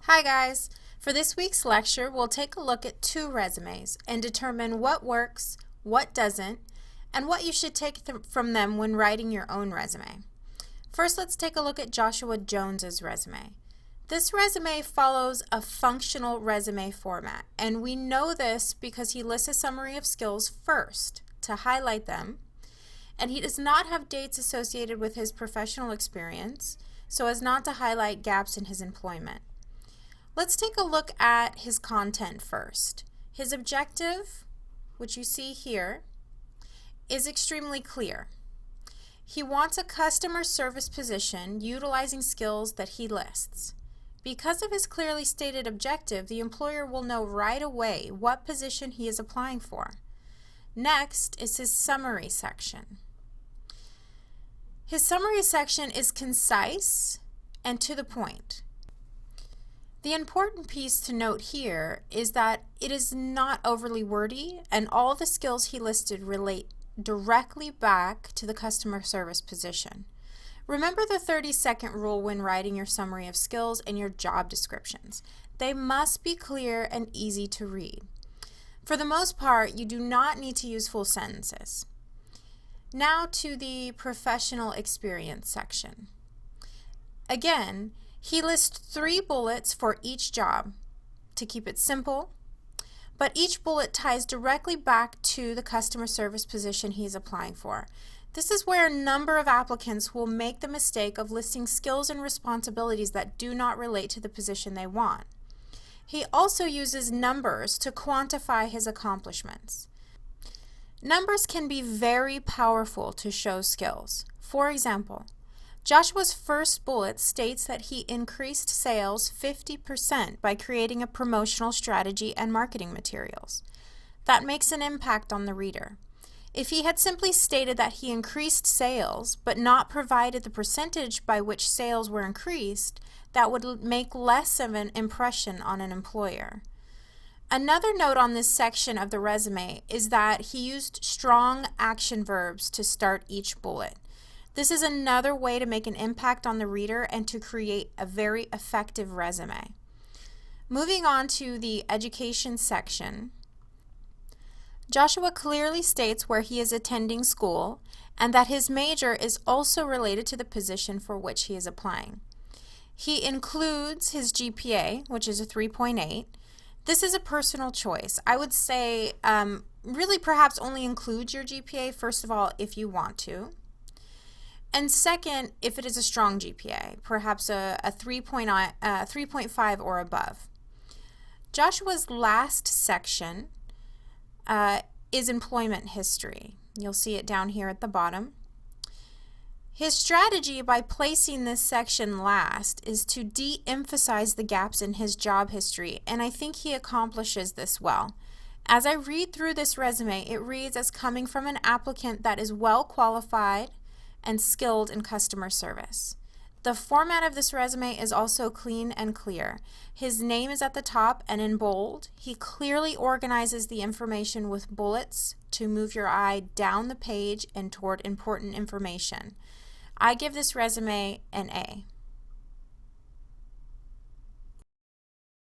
Hi guys! For this week's lecture, we'll take a look at two resumes and determine what works, what doesn't, and what you should take from them when writing your own resume. First, let's take a look at Joshua Jones's resume. This resume follows a functional resume format, and we know this because he lists a summary of skills first to highlight them, and he does not have dates associated with his professional experience so as not to highlight gaps in his employment. Let's take a look at his content first. His objective, which you see here, is extremely clear. He wants a customer service position utilizing skills that he lists. Because of his clearly stated objective, the employer will know right away what position he is applying for. Next is his summary section. His summary section is concise and to the point. The important piece to note here is that it is not overly wordy, and all the skills he listed relate directly back to the customer service position. Remember the 30-second rule when writing your summary of skills and your job descriptions. They must be clear and easy to read. For the most part, you do not need to use full sentences. Now to the professional experience section. Again, he lists 3 bullets for each job to keep it simple, but each bullet ties directly back to the customer service position he is applying for. This is where a number of applicants will make the mistake of listing skills and responsibilities that do not relate to the position they want. He also uses numbers to quantify his accomplishments. Numbers can be very powerful to show skills. For example, Joshua's first bullet states that he increased sales 50% by creating a promotional strategy and marketing materials. That makes an impact on the reader. If he had simply stated that he increased sales but not provided the percentage by which sales were increased, that would make less of an impression on an employer. Another note on this section of the resume is that he used strong action verbs to start each bullet. This is another way to make an impact on the reader and to create a very effective resume. Moving on to the education section, Joshua clearly states where he is attending school and that his major is also related to the position for which he is applying. He includes his GPA, which is a 3.8. This is a personal choice. I would say really perhaps only include your GPA, first of all, if you want to. And second, if it is a strong GPA, perhaps a 3.5 or above. Joshua's last section is employment history. You'll see it down here at the bottom. His strategy by placing this section last is to de-emphasize the gaps in his job history, and I think he accomplishes this well. As I read through this resume, it reads as coming from an applicant that is well qualified and skilled in customer service. The format of this resume is also clean and clear. His name is at the top and in bold. He clearly organizes the information with bullets to move your eye down the page and toward important information. I give this resume an A.